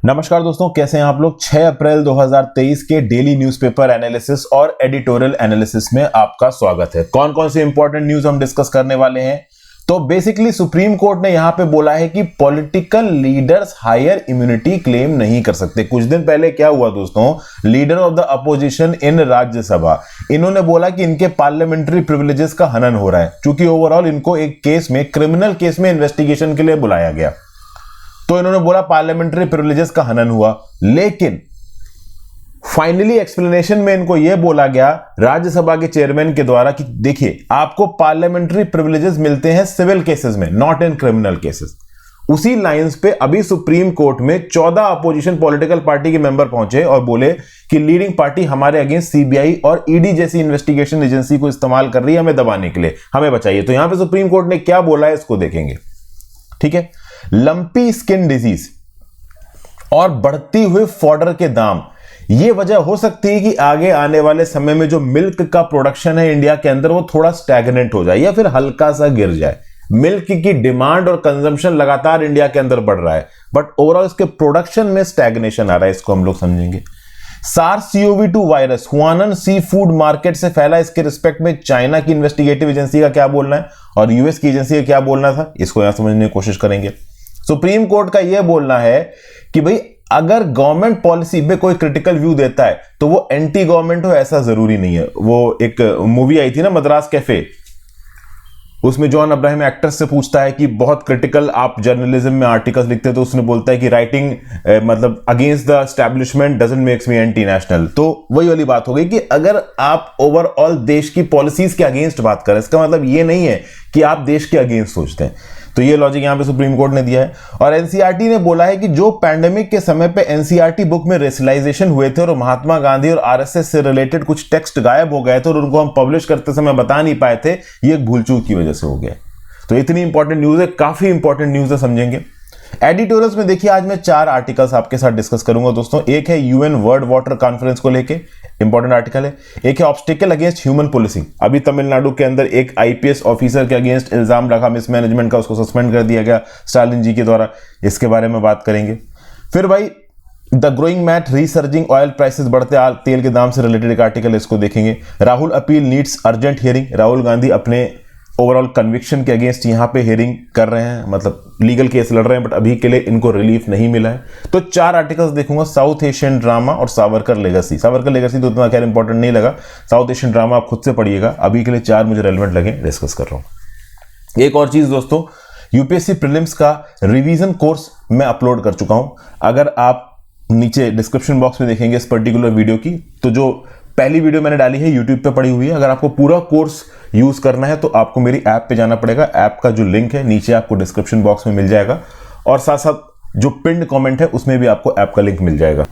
नमस्कार दोस्तों, कैसे हैं आप लोग। 6 अप्रैल 2023 के डेली न्यूज़पेपर एनालिसिस और एडिटोरियल एनालिसिस में आपका स्वागत है। कौन कौन से इंपॉर्टेंट न्यूज़ हम डिस्कस करने वाले हैं। तो बेसिकली सुप्रीम कोर्ट ने यहां पे बोला है कि political leaders higher immunity claim नहीं कर सकते। कुछ दिन पहले क्या हुआ दोस्तों, leader of the opposition in Rajya Sabha, इन्होंने बोला कि इनके पार्लियामेंट्री प्रिविलेजेस का हनन हो रहा है, क्योंकि ओवरऑल इनको एक केस में, क्रिमिनल केस में इन्वेस्टिगेशन के लिए बुलाया गया। तो इन्होंने बोला पार्लियामेंट्री प्रिविलेजेस का हनन हुआ, लेकिन फाइनली एक्सप्लेनेशन में इनको यह बोला गया राज्यसभा के चेयरमैन के द्वारा कि देखिए, आपको पार्लियामेंट्री प्रिविलेजेस मिलते हैं सिविल केसेस में, नॉट इन क्रिमिनल केसेस। उसी लाइंस पे अभी सुप्रीम कोर्ट में 14 अपोजिशन पॉलिटिकल पार्टी के मेंबर पहुंचे और बोले कि लीडिंग पार्टी हमारे अगेंस्ट सीबीआई और ईडी जैसी इन्वेस्टिगेशन एजेंसी को इस्तेमाल कर रही है हमें दबाने के लिए, हमें बचाइए। तो यहां पे सुप्रीम कोर्ट ने क्या बोला है इसको देखेंगे, ठीक है। लंपी स्किन डिजीज और बढ़ती हुई फॉडर के दाम, यह वजह हो सकती है कि आगे आने वाले समय में जो मिल्क का प्रोडक्शन है इंडिया के अंदर वो थोड़ा स्टैग्नेंट हो जाए या फिर हल्का सा गिर जाए। मिल्क की डिमांड और कंजम्पशन लगातार इंडिया के अंदर बढ़ रहा है, बट ओवरऑल इसके प्रोडक्शन में स्टैग्नेशन आ रहा है, इसको हम लोग समझेंगे। SARS-CoV-2 virus Huanan sea food market से फैला, इसके रिस्पेक्ट में चाइना की इन्वेस्टिगेटिव एजेंसी का क्या बोलना है और यूएस की एजेंसी का क्या बोलना था, इसको यहां समझने की कोशिश करेंगे। सुप्रीम कोर्ट का यह बोलना है कि भाई अगर गवर्नमेंट पॉलिसी पे कोई क्रिटिकल व्यू देता है तो वो एंटी गवर्नमेंट हो, ऐसा जरूरी नहीं है। वो एक मूवी आई थी ना मद्रास कैफे, उसमें जॉन अब्राहम एक्टर्स से पूछता है कि बहुत क्रिटिकल आप जर्नलिज्म में आर्टिकल्स लिखते हैं, तो उसने बोलता है कि राइटिंग मतलब against the establishment doesn't makes me anti national. तो वही वाली बात हो गई कि अगर आप ओवरऑल देश की पॉलिसीज के अगेंस्ट बात करें, इसका मतलब ये नहीं है कि आप देश के अगेंस्ट सोचते हैं। तो ये लॉजिक यहां पे सुप्रीम कोर्ट ने दिया है। और एनसीईआरटी ने बोला है कि जो पैंडेमिक के समय पे एनसीईआरटी बुक में रेशनलाइजेशन हुए थे और महात्मा गांधी और आरएसएस से रिलेटेड कुछ टेक्स्ट गायब हो गए थे और उनको हम पब्लिश करते समय बता नहीं पाए थे, ये एक भूल चूक की वजह से हो गया। तो इतनी इंपॉर्टेंट न्यूज है, काफी इंपॉर्टेंट न्यूज है, समझेंगे। एडिटोरियल्स में देखिए, आज मैं 4 आर्टिकल्स आपके साथ डिस्कस करूंगा दोस्तों। एक है यूएन वर्ल्ड वाटर कॉन्फ्रेंस को लेके, इंपॉर्टेंट आर्टिकल है। एक है ऑब्स्टिकल अगेंस्ट ह्यूमन पुलिसिंग, अभी तमिलनाडु के अंदर एक आईपीएस ऑफिसर के अगेंस्ट इल्जाम रखा मिसमैनेजमेंट का, उसको सस्पेंड कर दिया गया स्टालिन जी के द्वारा, इसके बारे में बात करेंगे। फिर भाई the growing mat resurging oil prices, बढ़ते तेल के दाम से रिलेटेड एक आर्टिकल है, इसको देखेंगे। Rahul appeal needs urgent hearing, Rahul Gandhi अपने ओवरऑल कन्विक्शन के अगेंस्ट यहां पे हियरिंग कर रहे हैं, मतलब लीगल केस लड़ रहे हैं, बट अभी के लिए इनको रिलीफ नहीं मिला है। तो 4 आर्टिकल्स देखूंगा, साउथ एशियन ड्रामा और सावरकर लेगेसी। सावरकर लेगेसी तो उतना खैर इंपॉर्टेंट नहीं लगा, साउथ एशियन ड्रामा आप खुद से पढ़िएगा। अभी के लिए 4 मुझे रेलेवेंट लगे, डिस्कस कर रहा हूं। एक और चीज दोस्तों, यूपीएससी प्रीलिम्स का रिवीजन कोर्स मैं अपलोड कर चुका हूं। अगर आप नीचे डिस्क्रिप्शन बॉक्स में देखेंगे इस पर्टिकुलर वीडियो की, तो जो पहली वीडियो मैंने डाली है यूट्यूब पे पड़ी हुई है। अगर आपको पूरा कोर्स यूज करना है तो आपको मेरी ऐप पे जाना पड़ेगा। ऐप का जो लिंक है नीचे आपको डिस्क्रिप्शन बॉक्स में मिल जाएगा, और साथ साथ जो पिन्ड कमेंट है उसमें भी आपको ऐप का लिंक मिल जाएगा।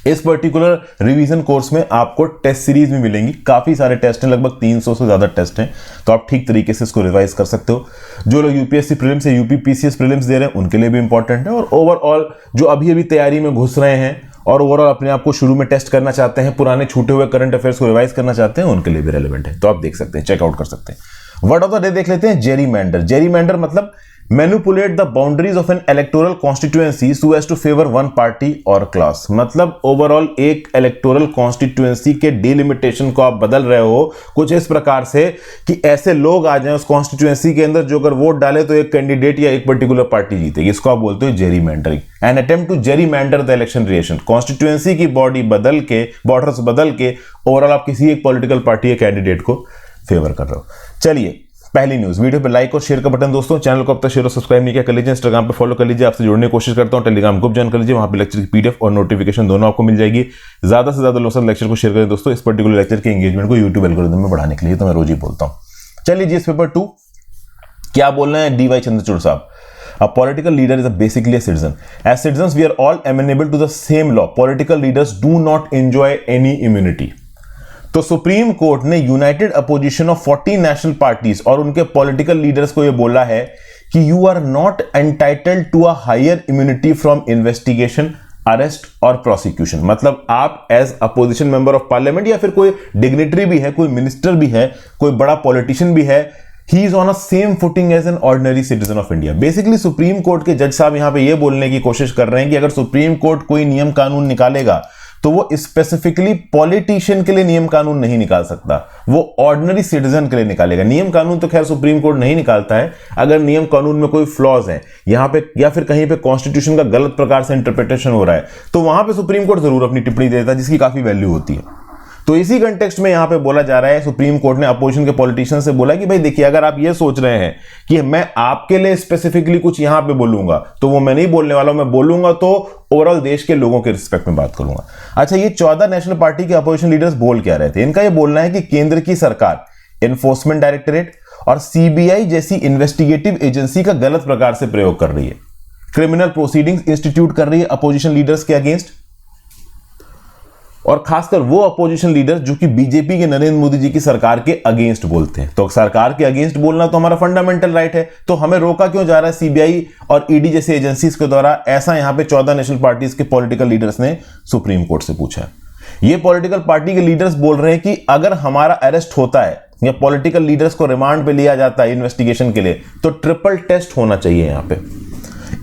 इस पर्टिकुलर रिवीजन कोर्स में आपको टेस्ट सीरीज भी मिलेंगी, काफी सारे टेस्ट हैं, लगभग 300 से ज्यादा टेस्ट हैं, तो आप ठीक तरीके से इसको रिवाइज कर सकते हो। जो लोग यूपीएससी प्रीलिम्स या यूपीपीसीएस प्रीलिम्स दे रहे हैं उनके लिए भी इंपॉर्टेंट है, और ओवरऑल जो अभी अभी तैयारी में घुस रहे हैं और ओवरऑल अपने आप को शुरू में टेस्ट करना चाहते हैं, पुराने छूटे हुए करंट अफेयर्स को रिवाइज करना चाहते हैं, उनके लिए भी रेलेवेंट है। तो आप देख सकते हैं, चेकआउट कर सकते हैं। वर्ड ऑफ द डे देख लेते हैं, जेरीमैंडर। जेरीमैंडर मतलब manipulate the boundaries of an electoral constituency so as to favour one party और क्लास। मतलब ओवरऑल एक इलेक्टोरल कॉन्स्टिट्यूएंसी के डिलिमिटेशन को आप बदल रहे हो कुछ इस प्रकार से कि ऐसे लोग आ जाएं उस कॉन्स्टिट्यूएंसी के अंदर जो अगर वोट डाले तो एक कैंडिडेट या एक पर्टिकुलर पार्टी जीतेगी। इसको आप बोलते हो gerrymandering, an attempt to gerrymander the election relation. Constituency की बॉडी बदल के, बॉर्डर्स बदल के ओवरऑल आप किसी एक पॉलिटिकल पार्टी या कैंडिडेट को फेवर कर रहे हो। चलिए पहली न्यूज, वीडियो पे लाइक और शेयर का बटन दोस्तों, चैनल को अब तक शेयर और सब्सक्राइब नहीं किया कर लीजिए, इंस्टाग्राम पे फॉलो कर लीजिए, आपसे जुड़ने की कोशिश करता हूं, टेलीग्राम ग्रुप ज्वाइन कर लीजिए, वहां पे लेक्चर की पीडीएफ और नोटिफिकेशन दोनों आपको मिल जाएगी। ज्यादा से ज्यादा लोग लेक्चर को शेयर करें दोस्तों, इस पर्टिकुलर लेक्चर के एंगेजमेंट को यूट्यूब एल्गोरिथम में बढ़ाने के लिए, तो मैं रोज ही बोलता हूं। चलिए जी, इस पेपर 2 क्या बोल रहे हैं डीवाई चंद्रचूड़ साहब। A political leader is basically a citizen. As citizens, we are all amenable to the same law. Political leaders do not enjoy any immunity. तो सुप्रीम कोर्ट ने united opposition of 40 national parties और उनके political leaders को यह बोला है कि you are not entitled to a higher immunity from investigation, arrest और प्रोसिक्यूशन। मतलब आप as opposition member of parliament या फिर कोई डिग्निटरी भी है, कोई मिनिस्टर भी है, कोई बड़ा पॉलिटिशियन भी है, he is on a same footing as an ordinary citizen of India. Basically supreme court के जज साहब यहां पे ये बोलने की कोशिश कर रहे हैं कि अगर सुप्रीम कोर्ट कोई नियम कानून निकालेगा तो वो स्पेसिफिकली पॉलिटिशियन के लिए नियम कानून नहीं निकाल सकता, वो ऑर्डिनरी सिटीजन के लिए निकालेगा। नियम कानून तो खैर सुप्रीम कोर्ट नहीं निकालता है, अगर नियम कानून में कोई फ्लॉज है यहां पे या फिर कहीं पे कॉन्स्टिट्यूशन का गलत प्रकार से इंटरप्रिटेशन हो रहा है तो वहां पे सुप्रीम कोर्ट जरूर अपनी टिप्पणी देता है, जिसकी काफी वैल्यू होती है। तो इसी कंटेक्स्ट में यहां पे बोला जा रहा है, सुप्रीम कोर्ट ने अपोजिशन के पॉलिटिशियन से बोला कि भाई देखिए, अगर आप ये सोच रहे हैं कि मैं आपके लिए स्पेसिफिकली कुछ यहां पे बोलूंगा तो वो मैं नहीं बोलने वाला हूं, मैं बोलूंगा तो ओवरऑल देश के लोगों के रिस्पेक्ट में बात करूंगा। अच्छा, ये 14 नेशनल पार्टी के अपोजिशन लीडर्स बोल क्या रहे थे? इनका ये बोलना है कि केंद्र की सरकार एनफोर्समेंट डायरेक्टरेट और सीबीआई जैसी इन्वेस्टिगेटिव एजेंसी का गलत प्रकार से प्रयोग कर रही है, क्रिमिनल प्रोसीडिंग्स इंस्टीट्यूट कर रही है अपोजिशन लीडर्स के अगेंस्ट, और खासकर वो अपोजिशन लीडर जो कि बीजेपी के नरेंद्र मोदी जी की सरकार के अगेंस्ट बोलते हैं। तो सरकार के अगेंस्ट बोलना तो हमारा फंडामेंटल राइट है, तो हमें रोका क्यों जा रहा है सीबीआई और ईडी जैसे एजेंसीज के द्वारा? ऐसा यहां पे 14 नेशनल पार्टीज के पॉलिटिकल लीडर्स ने सुप्रीम कोर्ट से पूछा है। ये पॉलिटिकल पार्टी के लीडर्स बोल रहे हैं कि अगर हमारा अरेस्ट होता है या पॉलिटिकल लीडर्स को रिमांड पे लिया जाता है इन्वेस्टिगेशन के लिए तो ट्रिपल टेस्ट होना चाहिए यहां पे।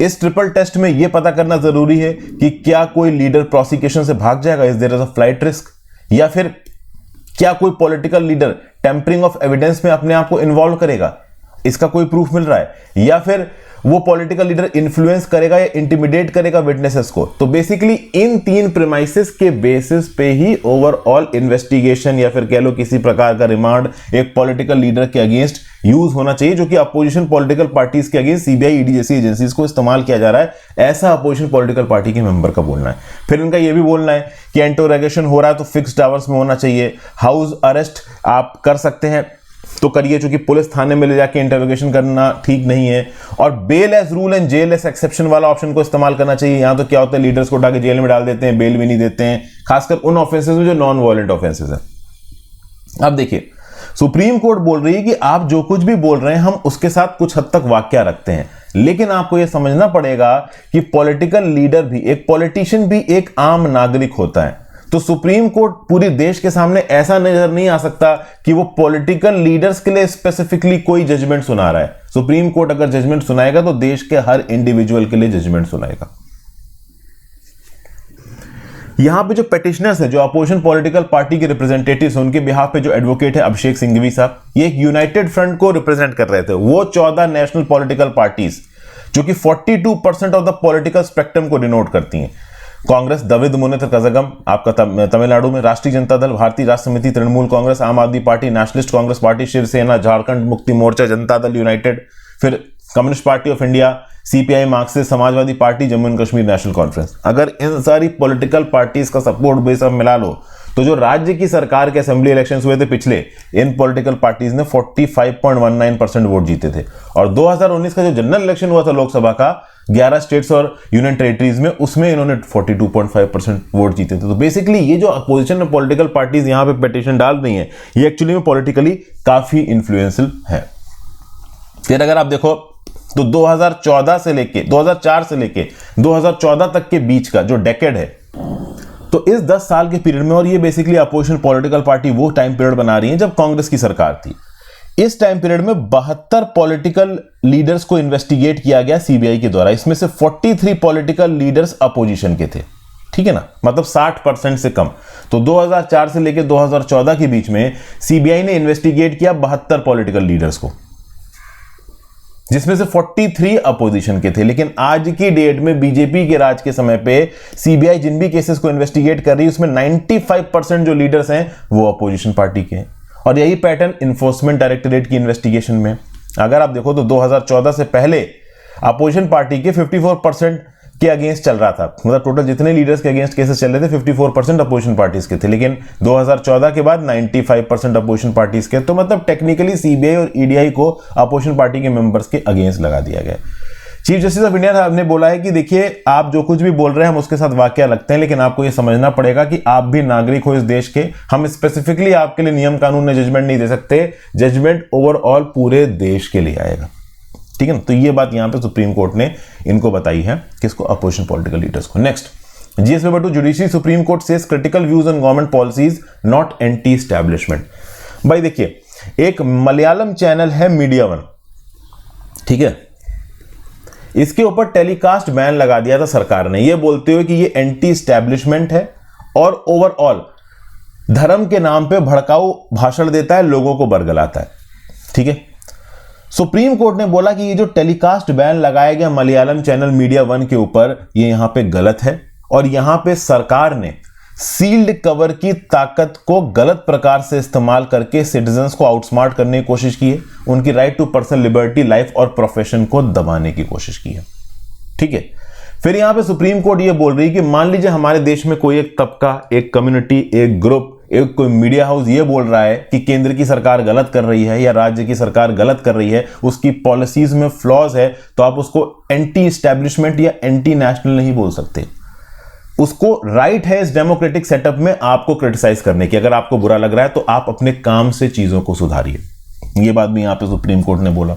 इस ट्रिपल टेस्ट में यह पता करना जरूरी है कि क्या कोई लीडर प्रोसिक्यूशन से भाग जाएगा, is there is a flight risk, या फिर क्या कोई political leader tampering of evidence में अपने आप को इन्वॉल्व करेगा, इसका कोई प्रूफ मिल रहा है, या फिर वो पॉलिटिकल लीडर इन्फ्लुएंस करेगा या इंटिमिडेट करेगा विटनेसेस को। तो बेसिकली इन 3 प्रीमाइसेस के बेसिस पे ही ओवरऑल इन्वेस्टिगेशन या फिर कह लो किसी प्रकार का रिमांड एक पॉलिटिकल लीडर के अगेंस्ट यूज होना चाहिए, जो कि अपोजिशन पॉलिटिकल पार्टीज के अगेंस्ट सीबीआई ईडी जैसी एजेंसीज को इस्तेमाल किया जा रहा है, ऐसा अपोजिशन पॉलिटिकल पार्टी के मेंबर का बोलना है। फिर इनका यह भी बोलना है कि इंटरोगेशन हो रहा है तो फिक्स्ड आवर्स में होना चाहिए, हाउस अरेस्ट आप कर सकते हैं तो करिए, चूंकि पुलिस थाने में ले जाके इंटरोगेशन करना ठीक नहीं है, और bail as rule and jail as exception वाला ऑप्शन को इस्तेमाल करना चाहिए। यहां तो क्या होता है, लीडर्स को उठा के जेल में डाल देते हैं, बेल भी नहीं देते हैं, खासकर उन ऑफेंसेस में जो नॉन वायलेंट ऑफेंसेस है। अब देखिए, सुप्रीम कोर्ट बोल रही है कि आप जो कुछ भी बोल रहे हैं हम उसके साथ कुछ हद तक वाक्या रखते हैं, लेकिन आपको यह समझना पड़ेगा कि पॉलिटिकल लीडर भी, एक पॉलिटिशियन भी एक आम नागरिक होता है। तो सुप्रीम कोर्ट पूरे देश के सामने ऐसा नजर नहीं आ सकता कि वो पॉलिटिकल लीडर्स के लिए स्पेसिफिकली कोई जजमेंट सुना रहा है। सुप्रीम कोर्ट अगर जजमेंट सुनाएगा तो देश के हर इंडिविजुअल के लिए जजमेंट सुनाएगा। यहां पे जो पेटिशनर्स हैं, जो अपोजिशन पॉलिटिकल पार्टी के रिप्रेजेंटेटिव्स हैं, उनके बिहाफ पे जो एडवोकेट है अभिषेक सिंघवी साहब, ये एक यूनाइटेड फ्रंट को रिप्रेजेंट कर रहे थे। वो 14 नेशनल पॉलिटिकल पार्टीज जो कि 42% ऑफ द पॉलिटिकल स्पेक्ट्रम को डिनोट करती हैं। कांग्रेस, द्रविड़ मुनेत्र कज़गम आपका तमिलनाडु में, राष्ट्रीय जनता दल, भारतीय राष्ट्र समिति, तृणमूल कांग्रेस, आम आदमी पार्टी, नेशनलिस्ट कांग्रेस पार्टी, शिवसेना, झारखंड मुक्ति मोर्चा, जनता दल यूनाइटेड, फिर communist party of India, CPI, Marxist, Samajwadi Party, Jammu and Kashmir National Conference. अगर इन सारी पॉलिटिकल पार्टीज का सपोर्ट बेस आप मिला लो तो जो राज्य की सरकार के असेंबली इलेक्शंस हुए थे पिछले, इन पॉलिटिकल पार्टीज ने 45.19% वोट जीते थे। और 2019 का जो जनरल इलेक्शन हुआ था लोकसभा का 11 स्टेट्स और यूनियन टेरिटरीज में, उसमें इन्होंने 42.5% वोट जीते थे। तो बेसिकली ये जो अपोजिशन में पॉलिटिकल पार्टीज यहां पे पिटीशन डाल रही हैं, ये एक्चुअली में पॉलिटिकली काफी इन्फ्लुएंशियल है। फिर अगर आप देखो तो 2004 से लेके 2014 तक के बीच का जो डेकेड है, तो इस 10 साल के पीरियड में, और ये बेसिकली अपोजिशन पॉलिटिकल पार्टी वो टाइम पीरियड बना रही है जब कांग्रेस की सरकार थी, इस टाइम पीरियड में 72 पॉलिटिकल लीडर्स को इन्वेस्टिगेट किया गया सीबीआई के द्वारा। इसमें से 43 पॉलिटिकल लीडर्स अपोजिशन के थे, ठीक है ना, मतलब 60% से कम। तो 2004 से लेकर 2014 के बीच में सीबीआई ने इन्वेस्टिगेट किया 72 पॉलिटिकल लीडर्स को, जिसमें से 43 अपोजिशन के थे। लेकिन आज की डेट में बीजेपी के राज के समय पे सीबीआई जिन भी केसेस को इन्वेस्टिगेट कर रही है उसमें 95% जो लीडर्स हैं वो अपोजिशन पार्टी के हैं। और यही पैटर्न इन्फोर्समेंट डायरेक्टरेट की इन्वेस्टिगेशन में, अगर आप देखो तो 2014 से पहले अपोजिशन पार्टी के 54% के अगेंस्ट चल रहा था, मतलब टोटल जितने लीडर्स के अगेंस्ट केसेस चल रहे थे 54% अपोजिशन पार्टीज के थे। लेकिन 2014 के बाद 95% अपोजिशन पार्टीज के, तो मतलब टेक्निकली सीबीआई और ईडीआई को अपोजिशन पार्टी के मेंबर्स के अगेंस्ट लगा दिया गया। चीफ जस्टिस ऑफ इंडिया साहब ने बोला है कि देखिए, आप जो कुछ भी बोल रहे हैं हम उसके साथ वाक्य लगते हैं, लेकिन आपको यह समझना पड़ेगा कि आप भी नागरिक हो इस देश के। हम स्पेसिफिकली आपके लिए नियम कानून में जजमेंट नहीं दे सकते, जजमेंट ओवरऑल पूरे देश के लिए आएगा, ठीक है ना। तो ये बात यहां पे सुप्रीम कोर्ट ने इनको बताई है, किसको, अपोजिशन पॉलिटिकल लीडर्स को। Next, GS paper 2, judiciary supreme court says critical views on government policies not anti establishment. भाई देखिए, एक मलयालम चैनल है मीडिया वन, ठीक है, इसके ऊपर टेलीकास्ट बैन लगा दिया था सरकार ने, यह बोलते हुए कि यह एंटी एस्टैब्लिशमेंट है और ओवरऑल धर्म के नाम पे भड़काऊ भाषण देता है, लोगों को बरगलाता है, ठीक है। सुप्रीम कोर्ट ने बोला कि ये जो टेलीकास्ट बैन लगाया गया मलयालम चैनल मीडिया वन के ऊपर, ये यहां पे गलत है और यहां पे सरकार ने सील्ड कवर की ताकत को गलत प्रकार से इस्तेमाल करके सिटीजंस को आउटस्मार्ट करने की कोशिश की है, उनकी right to personal liberty, life और प्रोफेशन को दबाने की कोशिश की है, ठीक है। फिर यहां पे सुप्रीम कोर्ट ये बोल रही है कि मान लीजिए हमारे देश में कोई एक तबका, एक कम्युनिटी, एक ग्रुप, एक कोई मीडिया हाउस ये बोल रहा है कि केंद्र की सरकार गलत कर रही है या राज्य की सरकार गलत कर रही है, उसकी पॉलिसीज में फ्लॉज है, तो आप उसको एंटी एस्टैब्लिशमेंट या एंटी नेशनल नहीं बोल सकते। उसको राइट है इस डेमोक्रेटिक सेटअप में आपको क्रिटिसाइज करने की, अगर आपको बुरा लग रहा है तो आप अपने काम से चीजों को सुधारिए। ये बात भी यहां पे सुप्रीम कोर्ट ने बोला।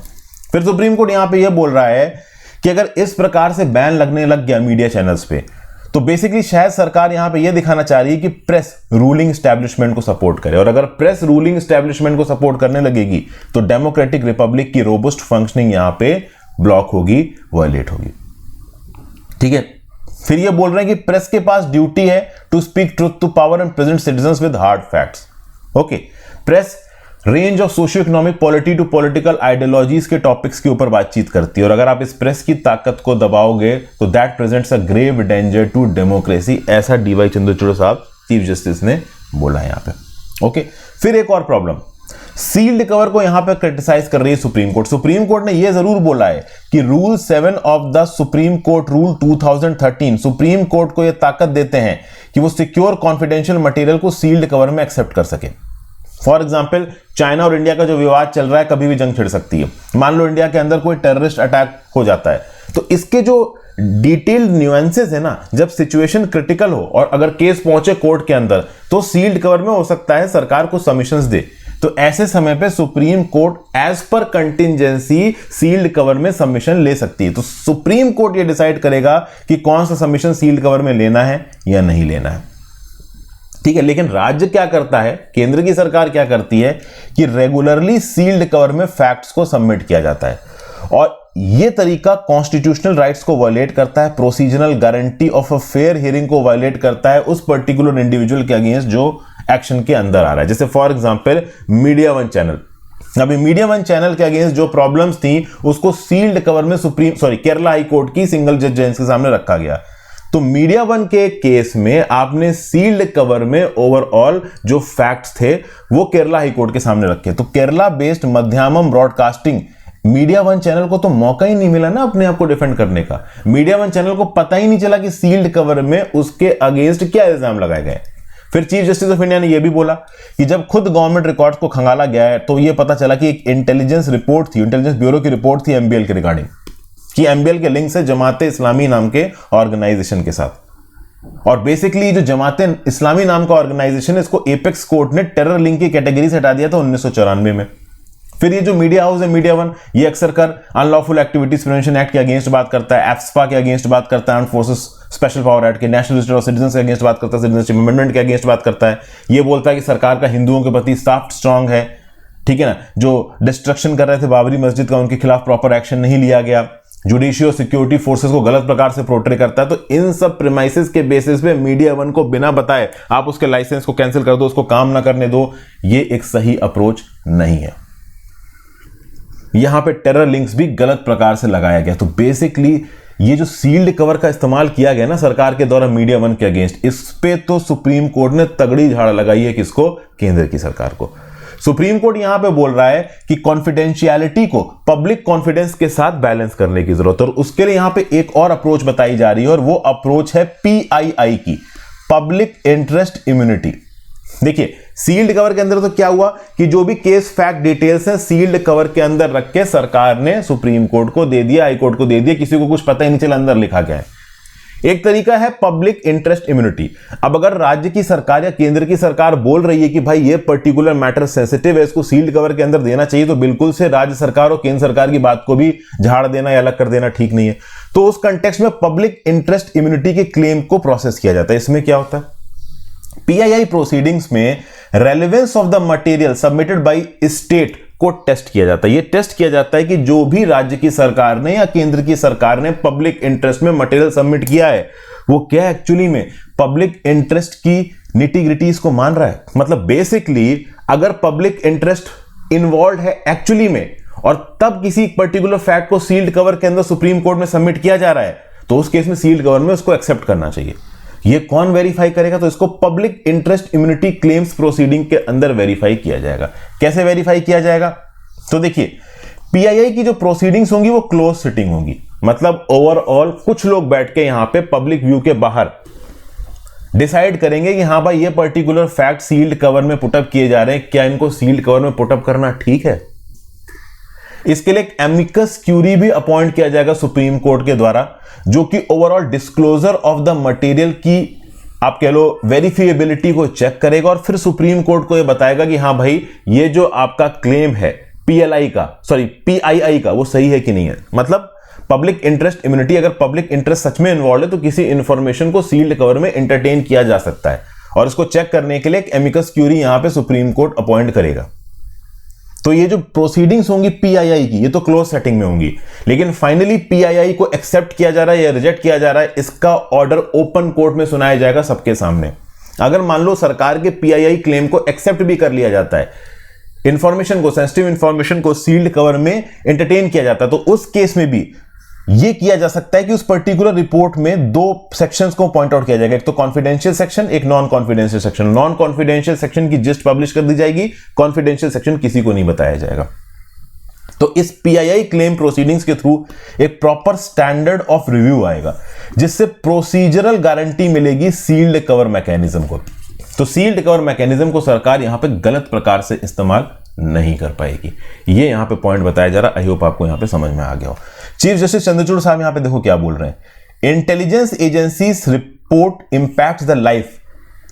फिर सुप्रीम कोर्ट यहां पे ये बोल रहा है कि अगर इस प्रकार से बैन लगने लग गया मीडिया चैनल्स पे, तो बेसिकली शायद सरकार यहां पे ये दिखाना चाह रही है कि प्रेस रूलिंग एस्टैब्लिशमेंट को सपोर्ट करे, और अगर प्रेस रूलिंग एस्टैब्लिशमेंट को सपोर्ट करने लगेगी तो डेमोक्रेटिक रिपब्लिक की रोबस्ट फंक्शनिंग यहां पे ब्लॉक होगी, वायलेट होगी, ठीक है। फिर ये बोल रहे हैं कि प्रेस के पास ड्यूटी है to speak truth to power and present citizens with hard facts. Okay, press range of socio economic polity to political ideologies के टॉपिक्स के ऊपर बातचीत करती है, और अगर आप इस प्रेस की ताकत को दबाओगे तो that presents a grave danger to democracy, ऐसा डीवाई चंद्रचूड़ साहब चीफ जस्टिस ने बोला है यहां पे। ओके, फिर एक और प्रॉब्लम, सील्ड कवर को यहां पर क्रिटिसाइज कर रही है सुप्रीम कोर्ट। सुप्रीम कोर्ट ने यह जरूर बोला है कि rule 7 of the supreme court rule 2013 supreme court को यह ताकत देते हैं कि वो सिक्योर कॉन्फिडेंशियल मटेरियल को सील्ड कवर में एक्सेप्ट कर सके। फॉर एग्जाम्पल, चाइना और इंडिया का जो विवाद चल रहा है, कभी भी जंग छिड़ सकती है। मान लो इंडिया के अंदर कोई टेररिस्ट अटैक हो जाता है, तो इसके जो डिटेल्ड न्यूएंसेस है ना, जब सिचुएशन क्रिटिकल हो और अगर केस पहुंचे कोर्ट के अंदर, तो सील्ड कवर में हो सकता है सरकार को सबमिशंस दे, तो ऐसे समय पे supreme court as per contingency sealed cover में सबमिशन ले सकती है। तो सुप्रीम कोर्ट ये डिसाइड करेगा कि कौन सा सबमिशन सील्ड कवर में लेना है या नहीं लेना है, ठीक है। लेकिन राज्य क्या करता है, केंद्र की सरकार क्या करती है कि रेगुलरली सील्ड कवर में फैक्ट्स को सबमिट किया जाता है, और यह तरीका कॉन्स्टिट्यूशनल राइट्स को वायलेट करता है, procedural guarantee of a fair hearing को वायलेट करता है उस पर्टिकुलर इंडिविजुअल के अगेंस्ट जो एक्शन के अंदर आ रहा है। जैसे for example media one channel, अभी मीडिया वन चैनल के अगेंस्ट जो प्रॉब्लम्स थी उसको सील्ड कवर में केरला हाई कोर्ट की सिंगल जज बेंच के सामने रखा गया। तो मीडिया वन के केस में आपने सील्ड कवर में ओवरऑल जो फैक्ट्स थे वो केरला हाई कोर्ट के सामने रखे। तो Kerala based Madhyamam broadcasting media one channel को तो मौका ही नहीं मिला ना अपने आप को डिफेंड करने का। मीडिया वन चैनल को पता ही नहीं चला कि सील्ड कवर में उसके अगेंस्ट क्या इल्जाम लगाए गए। फिर चीफ जस्टिस ऑफ इंडिया ने यह भी बोला कि जब खुद गवर्नमेंट रिकॉर्ड्स को खंगाला गया है तो यह पता चला कि एक इंटेलिजेंस रिपोर्ट थी, इंटेलिजेंस ब्यूरो की रिपोर्ट थी एमबीएल के रिगार्डिंग, कि एमबीएल के लिंक से जमाते इस्लामी नाम के ऑर्गेनाइजेशन के साथ। और बेसिकली जो जमाते इस्लामी नाम का ऑर्गेनाइजेशन है, इसको एपेक्स कोर्ट ने टेरर लिंक की कैटेगरी से हटा दिया था 1994 में। फिर ये जो मीडिया हाउस है मीडिया वन, ये अक्सर कर अनलॉफुल एक्टिविटीज प्रिवेंशन एक्ट के अगेंस्ट बात करता है, एफस्पा के अगेंस्ट बात करता है, armed forces special power act के, नेशनल रजिस्टर ऑफ सिटीजंस के अगेंस्ट बात करता है, सिटीजनशिप अमेंडमेंट के अगेंस्ट बात करता है। ये बोलता है कि सरकार का हिंदुओं के प्रति सॉफ्ट स्ट्रांग है, ठीक है ना, जो डिस्ट्रक्शन कर रहे थे बाबरी मस्जिद का उनके खिलाफ प्रॉपर एक्शन नहीं लिया गया, जुडिशियल सिक्योरिटी फोर्सेस को गलत प्रकार से पोर्ट्रे करता है। तो इन सब प्रीमाइसेस के बेसिस पे मीडिया वन को बिना बताए आप उसके लाइसेंस को कैंसिल कर दो, उसको काम ना करने दो, ये एक सही अप्रोच नहीं है। यहां पे टेरर लिंक्स भी गलत प्रकार से लगाया गया। तो बेसिकली ये जो सील्ड कवर का इस्तेमाल किया गया ना सरकार के द्वारा मीडिया वन के अगेंस्ट, इस पे तो सुप्रीम कोर्ट ने तगड़ी झाड़ लगाई है। किसको? केंद्र की सरकार को। सुप्रीम कोर्ट यहां पे बोल रहा है कि कॉन्फिडेंशियलिटी को पब्लिक कॉन्फिडेंस के साथ बैलेंस करने की जरूरत है, और उसके लिए यहां पे एक और अप्रोच बताई जा रही है, और वो अप्रोच है PII की, पब्लिक इंटरेस्ट इम्यूनिटी। देखिए सील्ड कवर के अंदर तो क्या हुआ कि जो भी केस फैक्ट डिटेल्स है सील्ड कवर के अंदर रख के सरकार ने सुप्रीम कोर्ट को दे दिया, हाई कोर्ट को दे दिया, किसी को कुछ पता ही नहीं चला अंदर लिखा गया है। एक तरीका है पब्लिक इंटरेस्ट इम्यूनिटी। अब अगर राज्य की सरकार या केंद्र की सरकार बोल रही है कि भाई ये पर्टिकुलर मैटर सेंसिटिव है, इसको सील्ड कवर के अंदर देना चाहिए, तो बिल्कुल से राज्य सरकार और केंद्र सरकार की बात को भी झाड़ देना या अलग कर देना ठीक नहीं है। तो उस कंटेक्स्ट में पब्लिक इंटरेस्ट इम्यूनिटी के क्लेम को प्रोसेस किया जाता है। इसमें क्या होता है, PII प्रोसीडिंग्स में relevance of the material submitted by state को टेस्ट किया जाता है। ये टेस्ट किया जाता है कि जो भी राज्य की सरकार ने या केंद्र की सरकार ने पब्लिक इंटरेस्ट में मटेरियल सबमिट किया है वो क्या एक्चुअली में पब्लिक इंटरेस्ट की निटी-ग्रिटीज को मान रहा है। मतलब बेसिकली अगर पब्लिक इंटरेस्ट इन्वॉल्व है एक्चुअली में और तब किसी पर्टिकुलर फैक्ट को सील्ड कवर के अंदर सुप्रीम कोर्ट में सबमिट किया जा रहा है तो उस केस में सील्ड कवर में उसको एक्सेप्ट करना चाहिए। ये कौन वेरीफाई करेगा? तो इसको public interest immunity claims proceeding के अंदर वेरीफाई किया जाएगा। कैसे वेरीफाई किया जाएगा? तो देखिए पीआईआई की जो प्रोसीडिंग्स होंगी वो क्लोज सिटिंग होंगी, मतलब ओवरऑल कुछ लोग बैठ के यहां पे पब्लिक व्यू के बाहर डिसाइड करेंगे कि हाँ भाई ये पर्टिकुलर फैक्ट सील्ड कवर में पुटअप किए जा रहे हैं, क्या इनको सील्ड कवर में पुटअप करना ठीक है? इसके लिए एक एमिकस क्यूरी भी अपॉइंट किया जाएगा सुप्रीम कोर्ट के द्वारा, जो कि overall disclosure of the material की आप कह लो वेरिफिएबिलिटी को चेक करेगा और फिर सुप्रीम कोर्ट को यह बताएगा कि हाँ भाई ये जो आपका क्लेम है पीआईआई का वो सही है कि नहीं है। मतलब पब्लिक इंटरेस्ट इम्यूनिटी, अगर पब्लिक इंटरेस्ट सच में इन्वॉल्व है तो किसी इंफॉर्मेशन को सील्ड कवर में एंटरटेन किया जा सकता है और इसको चेक करने के लिए एक एमिकस क्यूरी यहां पे सुप्रीम कोर्ट अपॉइंट करेगा। तो ये जो प्रोसीडिंग्स होंगी पीआईआई की ये तो क्लोज सेटिंग में होंगी, लेकिन फाइनली पीआईआई को एक्सेप्ट किया जा रहा है या रिजेक्ट किया जा रहा है इसका ऑर्डर ओपन कोर्ट में सुनाया जाएगा सबके सामने। अगर मान लो सरकार के पीआईआई क्लेम को एक्सेप्ट भी कर लिया जाता है, इंफॉर्मेशन को, सेंसिटिव इंफॉर्मेशन को सील्ड कवर में एंटरटेन किया जाता है, तो उस केस में भी यह किया जा सकता है कि उस पर्टिकुलर रिपोर्ट में दो सेक्शंस को पॉइंट आउट किया जाएगा, एक तो कॉन्फिडेंशियल सेक्शन, एक non confidential section. Non confidential section की जिस्ट पब्लिश कर दी जाएगी, कॉन्फिडेंशियल सेक्शन किसी को नहीं बताया जाएगा। तो इस पीआईआई क्लेम प्रोसीडिंग्स के थ्रू एक प्रॉपर स्टैंडर्ड ऑफ रिव्यू आएगा जिससे प्रोसीजरल गारंटी मिलेगी सील्ड कवर मैकेनिज्म को। तो सील्ड कवर मैकेनिज्म को सरकार यहां पे गलत प्रकार से इस्तेमाल नहीं कर पाएगी। ये यहां पे पॉइंट बताया जा रहा है। आई होप आपको यहां पे समझ में आ गया हो। चीफ जस्टिस चंद्रचूड़ साहब यहां पे देखो क्या बोल रहे हैं, intelligence agencies report impacts the life,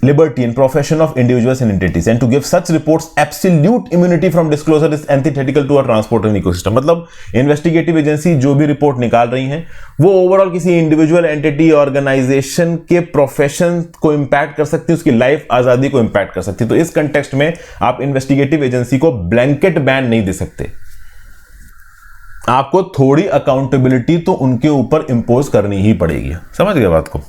liberty and profession of individuals and entities and to give such reports absolute immunity from disclosure is antithetical to our transport ecosystem। मतलब इन्वेस्टिगेटिव एजेंसी जो भी रिपोर्ट निकाल रही हैं वो overall किसी individual entity organisation के profession को इंपैक्ट कर सकती है, उसकी लाइफ आजादी को इंपैक्ट कर सकती है। तो इस कंटेक्स्ट में आप इन्वेस्टिगेटिव एजेंसी को ब्लैंकेट बैन नहीं दे सकते, आपको थोड़ी अकाउंटेबिलिटी तो उनके ऊपर इंपोज करनी ही पड़ेगी। समझ गए बात को?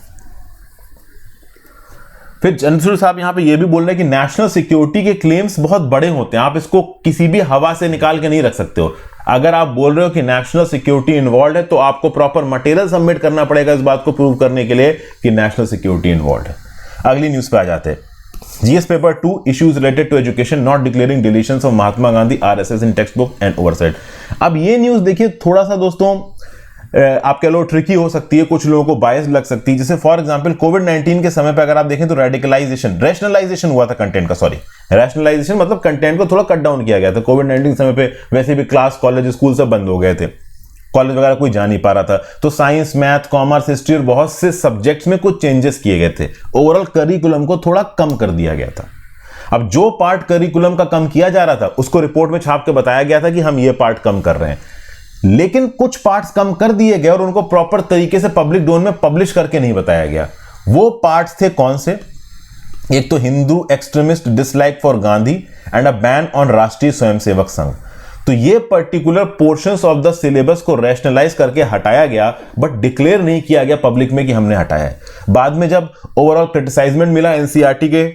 फिर चंद्रचूड़ साहब यहां पे ये भी बोल रहे हैं कि नेशनल सिक्योरिटी के क्लेम्स बहुत बड़े होते हैं, आप इसको किसी भी हवा से निकाल के नहीं रख सकते हो। अगर आप बोल रहे हो कि नेशनल सिक्योरिटी इन्वॉल्व है तो आपको प्रॉपर मटेरियल सबमिट करना पड़ेगा इस बात को प्रूव करने के लिए कि नेशनल सिक्योरिटी इन्वॉल्व है। अगली न्यूज पे आ जाते हैं। GS paper 2 issues related to education not declaring deletions of Mahatma Gandhi RSS in text book and oversight. अब ये न्यूज देखिए थोड़ा सा दोस्तों आप कह लो ट्रिकी हो सकती है, कुछ लोगों को बायस लग सकती है। जैसे फॉर एग्जांपल कोविड-19 के समय पे अगर आप देखें तो रेडिकलाइजेशन, रैशनलाइजेशन हुआ था कंटेंट का, रैशनलाइजेशन मतलब कंटेंट को थोड़ा कट डाउन किया गया था। कोविड-19 के समय पे वैसे भी क्लास, कॉलेज, स्कूल सब बंद हो गए थे, कॉलेज वगैरह कोई जा नहीं पा रहा था, तो साइंस, मैथ, कॉमर्स, हिस्ट्री और बहुत से सब्जेक्ट्स में कुछ चेंजेस किए गए थे। ओवरऑल करिकुलम को थोड़ा कम कर दिया गया था। अब जो पार्ट करिकुलम का कम किया जा रहा था उसको रिपोर्ट में छाप के बताया गया था कि हम ये पार्ट कम कर रहे हैं, लेकिन कुछ पार्ट्स कम कर दिए गए और उनको प्रॉपर तरीके से पब्लिक डोमेन में पब्लिश करके नहीं बताया गया। वो पार्ट्स थे कौन से? एक तो Hindu extremist dislike for Gandhi and a ban on राष्ट्रीय स्वयंसेवक संघ। तो ये particular portions of the syllabus को रैशनलाइज करके हटाया गया, बट डिक्लेयर नहीं किया गया पब्लिक में कि हमने हटाया है। बाद में जब ओवरऑल क्रिटिसाइजमेंट मिला एनसीईआरटी के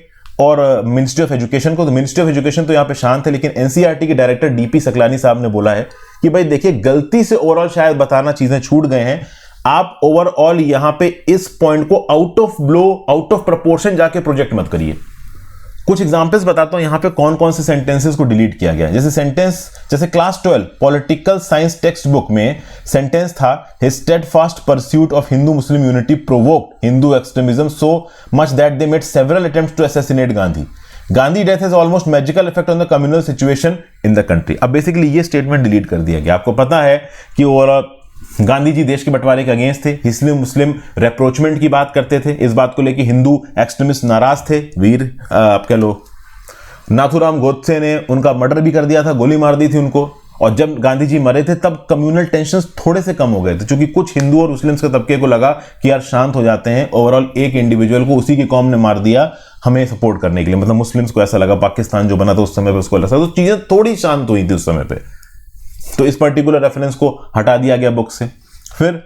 और मिनिस्ट्री ऑफ एजुकेशन को, तो मिनिस्ट्री ऑफ एजुकेशन तो यहां पे शांत है, लेकिन एनसीईआरटी के डायरेक्टर डीपी सकलानी साहब ने बोला है कि भाई देखिए गलती से ओवरऑल शायद बताना चीजें छूट गए हैं, आप ओवरऑल यहां पे इस पॉइंट को आउट ऑफ प्रपोर्शन जाके प्रोजेक्ट मत करिए। कुछ एग्जांपल्स बताता हूं यहां पे कौन कौन से सेंटेंसेस को डिलीट किया गया। जैसे class 12 political science text book में सेंटेंस था, his steadfast pursuit of Hindu Muslim unity provoked Hindu extremism so much that they made several attempts to assassinate Gandhi. Gandhi death has almost magical effect on the communal situation in the country. अब basically ये statement delete कर दिया गया। आपको पता है कि overall Gandhi ji देश के बंटवारे के अगेंस्ट थे, हिस्से मुस्लिम रेप्रोचमेंट की बात करते थे, इस बात को लेकर हिंदू एक्सट्रीमिस्ट नाराज थे। वीर आप कह लो नाथूराम गोडसे ने उनका मर्डर भी कर दिया था, गोली मार दी थी उनको, और जब गांधी जी मरे थे तब कम्युनल टेंशंस थोड़े से कम हो गए थे, क्योंकि कुछ हिंदू और मुस्लिम्स के तबके को लगा कि यार शांत हो जाते हैं, ओवरऑल एक इंडिविजुअल को उसी की कौम ने मार दिया हमें सपोर्ट करने के लिए, मतलब मुस्लिम्स को ऐसा लगा, पाकिस्तान जो बना था उस समय पे उसको लगा, तो चीजें थोड़ी शांत हुई थी उस समय पे, तो इस पर्टिकुलर रेफरेंस को हटा दिया गया बुक से। फिर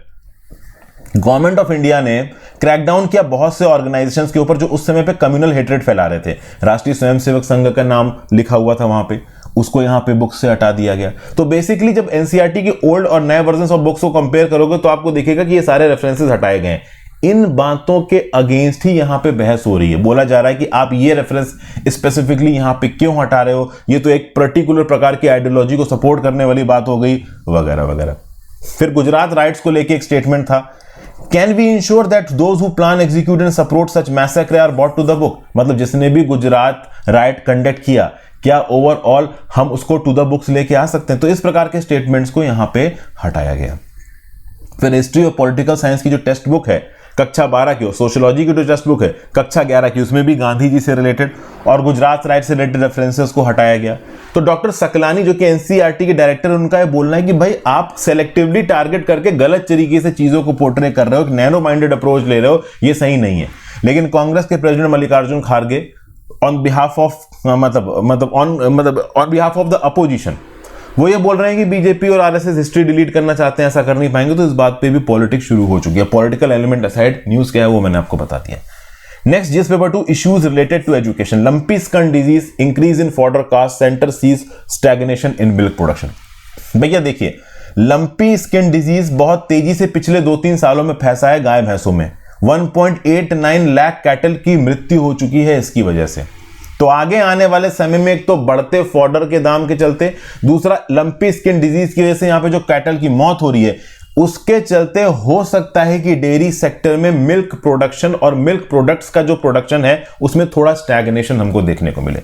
गवर्नमेंट ऑफ इंडिया ने क्रैकडाउन किया बहुत से ऑर्गेनाइजेशंस के ऊपर जो उस समय पे कम्युनल हेट्रेड फैला रहे थे। राष्ट्रीय स्वयंसेवक संघ का नाम लिखा हुआ था वहां पे, उसको यहां पे बुक से हटा दिया गया। तो बेसिकली जब एनसीईआरटी के ओल्ड और नए वर्जन ऑफ बुक्स को कंपेयर करोगे तो आपको दिखेगा कि ये सारे रेफरेंसेस हटाए गए हैं। इन बातों के अगेंस्ट ही यहां पे बहस हो रही है, बोला जा रहा है कि आप ये रेफरेंस स्पेसिफिकली यहां पे क्यों हटा रहे हो, ये तो एक पर्टिकुलर प्रकार की आइडियोलॉजी को सपोर्ट करने वाली बात हो गई, वगैरह वगैरह। फिर गुजरात राइट्स को लेके एक स्टेटमेंट था, can we ensure that those who plan execute and support such massacre are brought to the book, मतलब जिसने भी गुजरात राइट कंडक्ट किया, क्या ओवरऑल हम उसको टू द बुक्स लेके आ सकते हैं। तो इस प्रकार के स्टेटमेंट्स को यहां पे हटाया गया। फिर हिस्ट्री और पॉलिटिकल साइंस की जो टेक्स्ट बुक है कक्षा 12 की, और सोशियोलॉजी की जो टेक्स्ट बुक है कक्षा 11 की, उसमें भी गांधी जी से रिलेटेड और गुजरात राइट से रिलेटेड रेफरेंसेस को हटाया गया। तो डॉक्टर सकलानी जो कि एनसीईआरटी के डायरेक्टर, उनका ये बोलना है कि भाई आप सेलेक्टिवली टारगेट करके गलत तरीके से चीजों को पोर्ट्रे कर रहे हो, एक नैरो माइंडेड अप्रोच ले रहे हो, ये सही नहीं है। लेकिन कांग्रेस के प्रेसिडेंट मल्लिकार्जुन खड़गे on behalf of on behalf of the opposition, वो ये बोल रहे हैं कि बीजेपी और आरएसएस हिस्ट्री डिलीट करना चाहते हैं, ऐसा कर नहीं पाएंगे। तो इस बात पे भी पॉलिटिक्स शुरू हो चुकी है। पॉलिटिकल एलिमेंट असाइड, न्यूज क्या है वो मैंने आपको बता दिया। Next, GS paper 2, issues related to education, lumpy skin disease, increase in fodder cost, centre sees stagnation in milk production. भैया देखिए, लंपी स्किन डिजीज बहुत तेजी से पिछले 2-3 सालों में फैसा है गाय भैंसों में। 1.89 लाख कैटल की मृत्यु हो चुकी है इसकी वजह से। तो आगे आने वाले समय में एक तो बढ़ते फॉडर के दाम के चलते, दूसरा लंपी स्किन डिजीज की वजह से यहां पे जो कैटल की मौत हो रही है उसके चलते हो सकता है कि डेयरी सेक्टर में मिल्क प्रोडक्शन और मिल्क प्रोडक्ट्स का जो प्रोडक्शन है उसमें थोड़ा स्टैग्नेशन हमको देखने को मिले।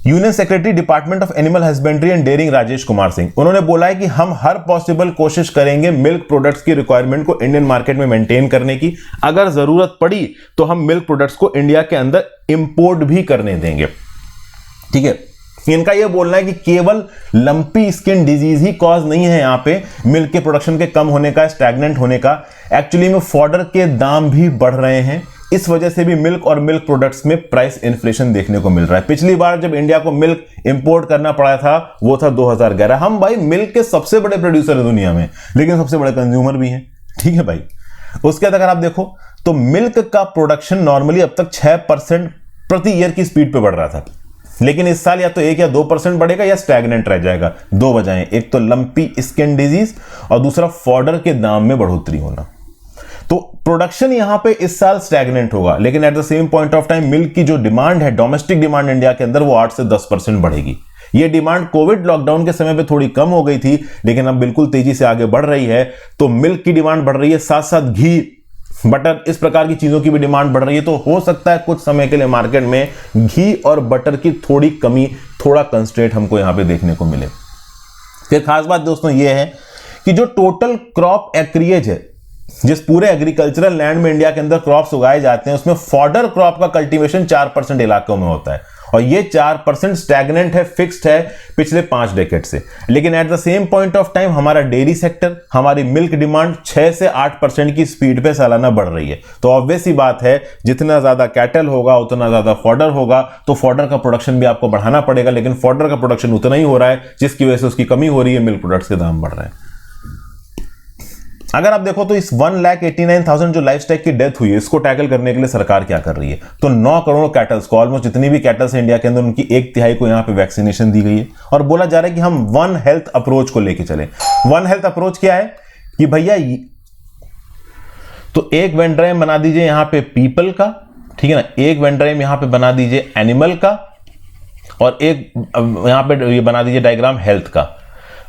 Union secretary department of animal husbandry and dairying Rajesh Kumar Singh, उन्होंने बोला है कि हम हर पॉसिबल कोशिश करेंगे मिल्क प्रोडक्ट्स की रिक्वायरमेंट को इंडियन मार्केट में मेंटेन करने की। अगर जरूरत पड़ी तो हम मिल्क प्रोडक्ट्स को इंडिया के अंदर इंपोर्ट भी करने देंगे। ठीक है, इनका यह बोलना है कि केवल लंपी स्किन डिजीज ही कॉज नहीं है यहां पे मिल्क के प्रोडक्शन के कम होने का, स्टैग्नेंट होने का। एक्चुअली में फॉडर के दाम भी बढ़ रहे हैं, इस वजह से भी मिल्क और मिल्क प्रोडक्ट्स में प्राइस इन्फ्लेशन देखने को मिल रहा है। पिछली बार जब इंडिया को मिल्क इंपोर्ट करना पड़ा था वो था 2011। हम भाई मिल्क के सबसे बड़े प्रोड्यूसर है दुनिया में, लेकिन सबसे बड़े कंज्यूमर भी हैं। ठीक है भाई, उसके बाद अगर आप देखो तो मिल्क का प्रोडक्शन नॉर्मली अब तक 6% प्रति ईयर की स्पीड पे बढ़ रहा था, लेकिन इस साल या तो 1 या 2% बढ़ेगा या स्टैग्नेंट रह जाएगा। दो वजहें, एक तो लंपी स्किन डिजीज और दूसरा फॉडर के दाम में बढ़ोतरी होना। तो प्रोडक्शन यहां पे इस साल स्टैग्नेंट होगा, लेकिन at the same point of time milk की जो डिमांड है, डोमेस्टिक डिमांड इंडिया के अंदर, वो 8 से 10% बढ़ेगी। ये डिमांड कोविड लॉकडाउन के समय पे थोड़ी कम हो गई थी, लेकिन अब बिल्कुल तेजी से आगे बढ़ रही है। तो मिल्क की डिमांड बढ़ रही है, साथ साथ घी, बटर, इस प्रकार की चीजों की भी डिमांड बढ़ रही है। तो हो सकता है कुछ समय के लिए मार्केट में घी और बटर की थोड़ी कमी, थोड़ा कंस्ट्रेंट हमको यहां पे देखने को मिले। फिर खास बात दोस्तों ये है कि जो टोटल क्रॉप एक्रिएज है, जिस पूरे एग्रीकल्चरल लैंड में इंडिया के अंदर क्रॉप्स उगाए जाते हैं, उसमें फॉडर क्रॉप का कल्टीवेशन 4% इलाकों में होता है, और ये 4% स्टैग्नेंट है, फिक्स्ड है पिछले 5 डेकेड से। लेकिन at the same point of time हमारा डेयरी सेक्टर, हमारी मिल्क डिमांड 6 से 8% की स्पीड पे सालाना बढ़ रही है। तो ऑब्वियस ही बात है, जितना ज्यादा कैटल होगा उतना ज्यादा फॉडर होगा, तो फॉडर का प्रोडक्शन भी आपको बढ़ाना पड़ेगा। लेकिन फॉडर का प्रोडक्शन उतना ही हो रहा है जिसकी वजह से उसकी कमी हो रही है, मिल्क प्रोडक्ट्स के दाम बढ़ रहे हैं। अगर आप देखो तो इस 1,89,000 जो लाइफ स्टॉक की डेथ हुई है, इसको टैकल करने के लिए सरकार क्या कर रही है? तो 9 करोड़ कैटल्स को, ऑलमोस्ट जितनी भी कैटल्स है इंडिया के अंदर, उनकी 1/3 को यहां पे वैक्सीनेशन दी गई है। और बोला जा रहा है कि हम वन हेल्थ अप्रोच को लेके चले। वन हेल्थ अप्रोच क्या है कि भैया तो एक वेंड्राइम बना दीजिए यहां पे पीपल का, ठीक है ना, एक वेंड्राइम यहां पे बना दीजिए एनिमल का, और एक यहां पे ये बना दीजिए डायग्राम हेल्थ का।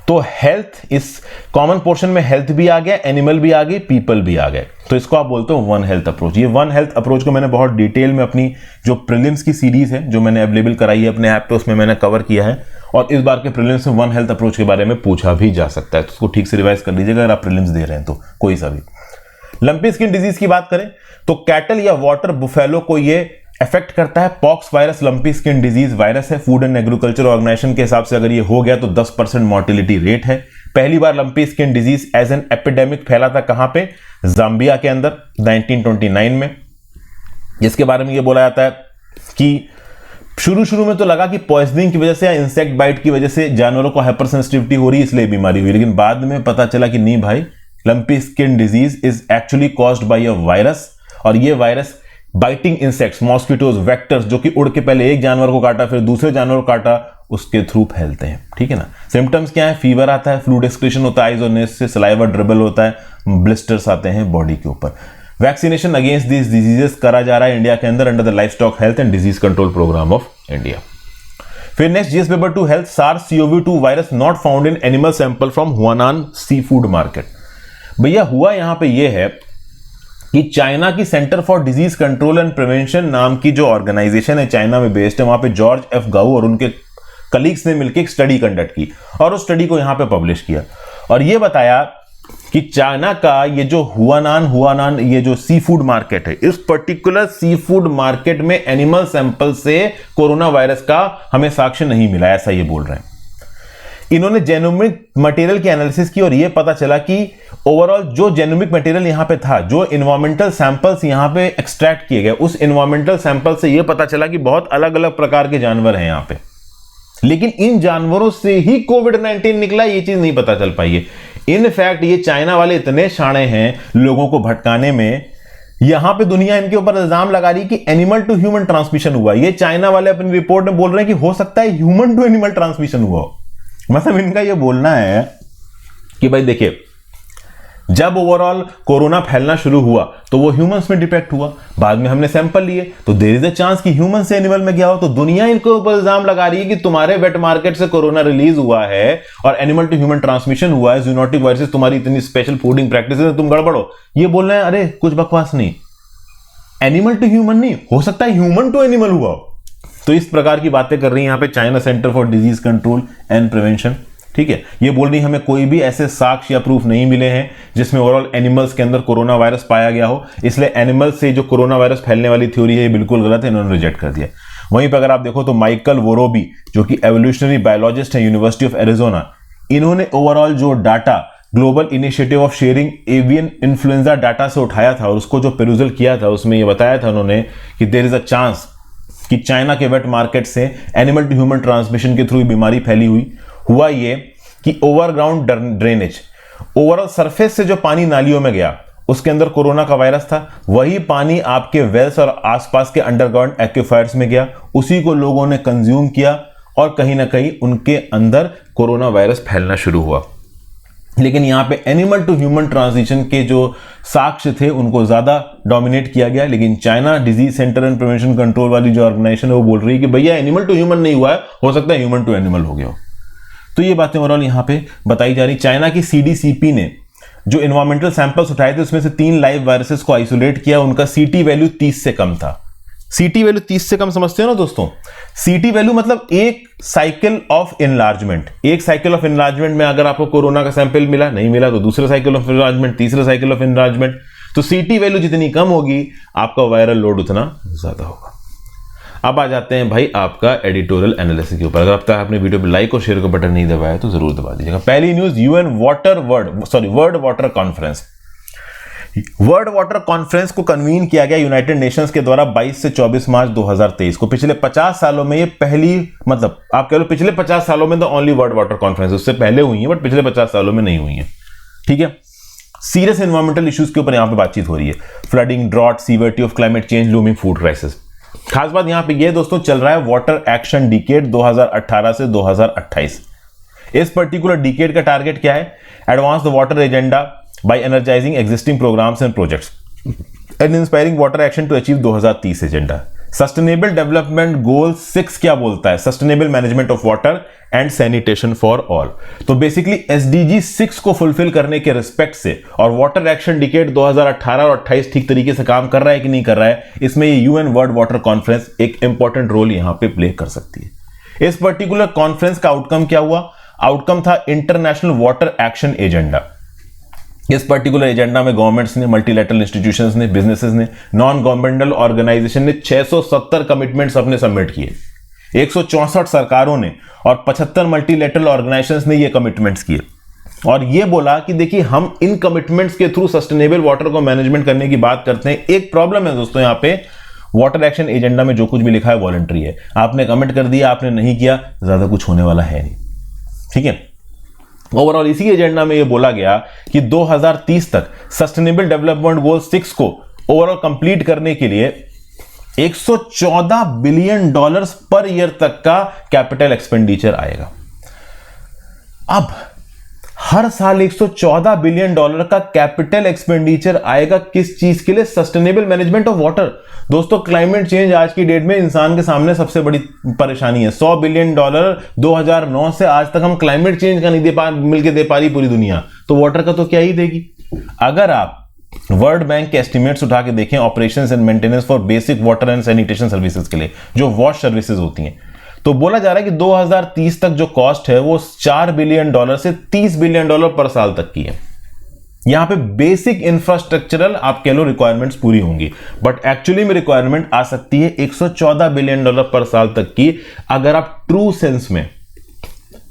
तो हेल्थ, इस कॉमन पोर्शन में हेल्थ भी आ गया, एनिमल भी आ गई, पीपल भी आ गए। तो इसको आप बोलते हो वन हेल्थ अप्रोच। ये वन हेल्थ अप्रोच को मैंने बहुत डिटेल में अपनी जो प्रीलिम्स की सीरीज है जो मैंने अवेलेबल कराई है अपने ऐप पे, उसमें मैंने कवर किया है। और इस बार के प्रीलिम्स में वन हेल्थ अप्रोच के बारे में पूछा भी जा सकता है, तो उसको ठीक से रिवाइज कर लीजिएगा अगर आप प्रीलिम्स दे रहे हैं तो, कोई सा भी। लंपी स्किन डिजीज की बात करें तो कैटल या वाटर बुफेलो को ये अफेक्ट करता है। Pox virus lumpy skin disease virus है। फूड एंड एग्रीकल्चर ऑर्गेनाइजेशन के हिसाब से अगर ये हो गया तो 10% मॉर्टिलिटी रेट है। पहली बार lumpy skin disease as an epidemic फैला था कहां पे? जाम्बिया के अंदर 1929 में, जिसके बारे में ये बोला जाता है कि शुरू में तो लगा कि पॉइजनिंग की वजह से या इंसेक्ट बाइट की वजह से जानवरों को हाइपर सेंसिटिविटी हो रही है इसलिए बीमारी हुई, लेकिन बाद में पता चला कि नहीं भाई, lumpy skin disease is actually caused by a virus, और ये virus biting insects, mosquitoes, vectors जो कि उड़ के पहले एक जानवर को काटा फिर दूसरे जानवर को काटा उसके थ्रू फैलते हैं। ठीक है ना। सिम्टम्स क्या है? फीवर आता है, फ्लूइड एक्सक्रीशन होता है आइज और नेस से, सलाइवा ड्रिबल होता है, ब्लिस्टर्स आते हैं बॉडी के ऊपर। वैक्सीनेशन अगेंस्ट दिस डिजीजेस करा जा रहा है इंडिया के अंदर under the livestock health and disease control programme of India. फिर next GS paper 2 health, SARS-CoV-2 virus not found in animal sample from Huanan seafood market. भैया हुआ यहां पे ये है कि चाइना की centre for disease control and prevention नाम की जो ऑर्गेनाइजेशन है चाइना में बेस्ड है, वहां पे जॉर्ज एफ गाउ और उनके कलीग्स ने मिलकर एक स्टडी कंडक्ट की और उस स्टडी को यहां पे पब्लिश किया और ये बताया कि चाइना का ये जो हुआनान ये जो सी फूड मार्केट है, इस पर्टिकुलर सी फूड मार्केट में एनिमल सैंपल से कोरोना वायरस का हमें साक्ष्य नहीं मिला, ऐसा ये बोल रहे हैं। इन्होंने जेनोमिक मटेरियल की एनालिसिस की और यह पता चला कि ओवरऑल जो जेनोमिक मटेरियल यहां पे था, जो इन्वायरमेंटल सैंपल्स यहां पे एक्सट्रैक्ट किए गए, उस इन्वायरमेंटल सैंपल से यह पता चला कि बहुत अलग अलग प्रकार के जानवर हैं यहां पे, लेकिन इन जानवरों से ही कोविड-19 निकला ये चीज नहीं पता चल पाई है। इनफैक्ट ये चाइना वाले इतने शाणे हैं लोगों को भटकाने में, यहां पे दुनिया इनके ऊपर इल्जाम लगा रही है कि एनिमल टू ह्यूमन ट्रांसमिशन हुआ। ये चाइना वाले अपनी रिपोर्ट में बोल रहे हैं कि हो सकता है ह्यूमन टू एनिमल ट्रांसमिशन हुआ। मतलब इनका ये बोलना है कि भाई देखिए, जब ओवरऑल कोरोना फैलना शुरू हुआ तो वो ह्यूमंस में डिटेक्ट हुआ, बाद में हमने सैंपल लिए तो देयर इज अ चांस कि ह्यूमन से एनिमल में गया हो। तो दुनिया इनको ऊपर इल्जाम लगा रही है कि तुम्हारे वेट मार्केट से कोरोना रिलीज हुआ है और एनिमल टू ह्यूमन ट्रांसमिशन हुआ है, जूनोटिक वायरसेस, तुम्हारी इतनी स्पेशल फूडिंग प्रैक्टिस है, तुम गड़बड़ हो। ये बोल रहे हैं अरे कुछ बकवास नहीं, एनिमल टू ह्यूमन नहीं, हो सकता है ह्यूमन टू एनिमल हुआ हो। तो इस प्रकार की बातें कर रही है यहां पे China centre for disease control and prevention. ठीक है, ये बोल रही हमें कोई भी ऐसे साक्ष्य या प्रूफ नहीं मिले हैं जिसमें ओवरऑल एनिमल्स के अंदर कोरोना वायरस पाया गया हो, इसलिए एनिमल से जो कोरोना वायरस फैलने वाली थ्योरी है ये बिल्कुल गलत है, इन्होंने रिजेक्ट कर दिया। वहीं पर अगर आप देखो तो माइकल वोरोबी जो कि एवोल्यूशनरी बायोलॉजिस्ट है यूनिवर्सिटी ऑफ एरिजोना, इन्होंने ओवरऑल जो data global initiative of sharing avian influenza data से उठाया था और उसको जो पेरुजल किया था उसमें ये बताया था उन्होंने कि देयर इज अ चांस कि चाइना के वेट मार्केट से एनिमल टू ह्यूमन ट्रांसमिशन के थ्रू बीमारी फैली हुई। हुआ ये कि ओवरग्राउंड ड्रेनेज, ओवरऑल सरफेस से जो पानी नालियों में गया उसके अंदर कोरोना का वायरस था, वही पानी आपके वेल्स और आसपास के अंडरग्राउंड एक्विफायर्स में गया, उसी को लोगों ने कंज्यूम किया और कहीं ना कहीं उनके अंदर कोरोना वायरस फैलना शुरू हुआ। लेकिन यहां पे एनिमल टू ह्यूमन ट्रांजिशन के जो साक्ष्य थे उनको ज्यादा डोमिनेट किया गया, लेकिन China disease centre and prevention control वाली जो ऑर्गेनाइजेशन है वो बोल रही है कि भैया एनिमल टू ह्यूमन नहीं हुआ है, हो सकता है ह्यूमन टू एनिमल हो गया हो। तो ये बातें ओवरऑल यहां पे बताई जा रही। चाइना की सीडीसीपी ने जो एनवायरमेंटल सैंपल्स उठाए थे उसमें से 3 लाइव वायरसेस को आइसोलेट किया, उनका सीटी वैल्यू 30 से कम था। सीटी वैल्यू 30 से कम समझते हो ना दोस्तों? सीटी वैल्यू मतलब एक साइकिल ऑफ एनलार्जमेंट। एक साइकिल ऑफ एनलार्जमेंट में अगर आपको कोरोना का सैंपल मिला, नहीं मिला तो दूसरा साइकिल ऑफ एनलार्जमेंट, तीसरा साइकिल ऑफ एनलार्जमेंट। तो सीटी वैल्यू जितनी कम होगी आपका वायरल लोड उतना ज्यादा होगा। अब आ जाते हैं भाई आपका एडिटोरियल एनालिसिस के ऊपर। अगर अब तक आपने वीडियो पे लाइक और शेयर का बटन नहीं दबाया तो जरूर दबा दीजिएगा। पहली news, UN world water conference. World water conference को कन्वीन किया गया यूनाइटेड नेशंस के द्वारा 22 से 24 मार्च 2023 को। पिछले 50 सालों में ये पहली, मतलब आप कह लो पिछले 50 सालों में तो ओनली वर्ल्ड वाटर कॉन्फ्रेंस, उससे पहले हुई है बट पिछले 50 सालों में नहीं हुई है। ठीक है, सीरियस एनवायरमेंटल इश्यूज के ऊपर यहां पे बातचीत हो रही है। Flooding, drought, severity of climate change, looming food crisis. खास बात यहां पे ये दोस्तों चल रहा है वाटर एक्शन डिकेड 2018 से 2028। इस पर्टिकुलर डिकेड का टारगेट क्या है? Advance the water agenda by energising existing programmes and projects and inspiring water action to achieve 2030 agenda. Sustainable development goal 6 क्या बोलता है? Sustainable management of water and sanitation for all. तो basically SDG 6 को fulfil करने के respect से और water action decade 2018 और 28 ठीक तरीके से काम कर रहा है कि नहीं कर रहा है, इसमें ये यूएन वर्ल्ड वाटर कॉन्फ्रेंस एक इंपॉर्टेंट रोल यहां पे प्ले कर सकती है। इस पर्टिकुलर कॉन्फ्रेंस का आउटकम क्या हुआ? आउटकम था इंटरनेशनल वाटर एक्शन एजेंडा। इस पर्टिकुलर एजेंडा में गवर्नमेंट्स ने, मल्टीलैटरल इंस्टीट्यूशंस ने, बिजनेसेस ने, नॉन गवर्नमेंटल ऑर्गेनाइजेशन ने 670 कमिटमेंट्स अपने सबमिट किए। 164 सरकारों ने और 75 मल्टीलैटरल ऑर्गेनाइजेशंस ने ये कमिटमेंट्स किए और ये बोला कि देखिए हम इन कमिटमेंट्स के थ्रू सस्टेनेबल वाटर को मैनेजमेंट करने की बात करते हैं। एक प्रॉब्लम है दोस्तों यहाँ पे, वाटर एक्शन एजेंडा में जो कुछ भी लिखा है वॉलंटरी है। आपने कमेंट कर दिया, आपने नहीं किया, ज्यादा कुछ होने वाला है नहीं। ठीक है, ओवरऑल इसी एजेंडा में यह बोला गया कि 2030 तक सस्टेनेबल डेवलपमेंट गोल 6 को ओवरऑल कंप्लीट करने के लिए 114 बिलियन डॉलर्स पर ईयर तक का कैपिटल एक्सपेंडिचर आएगा। अब हर साल 114 बिलियन डॉलर का कैपिटल एक्सपेंडिचर आएगा किस चीज के लिए? Sustainable management of water. दोस्तों, क्लाइमेट चेंज आज की डेट में इंसान के सामने सबसे बड़ी परेशानी है। 100 बिलियन डॉलर 2009 से आज तक हम क्लाइमेट चेंज का नहीं मिलकर दे पा रही पूरी दुनिया, तो वाटर का तो क्या ही देगी। अगर आप वर्ल्ड बैंक के एस्टिमेट्स उठा के देखें operations and maintenance for basic water and sanitation services के लिए, जो वॉश सर्विसेज होती हैं, तो बोला जा रहा है कि 2030 तक जो कॉस्ट है वो 4 बिलियन डॉलर से 30 बिलियन डॉलर पर साल तक की है। यहां पे बेसिक इंफ्रास्ट्रक्चरल आप कह लो रिक्वायरमेंट्स पूरी होंगी, बट एक्चुअली में रिक्वायरमेंट आ सकती है 114 बिलियन डॉलर पर साल तक की, अगर आप ट्रू सेंस में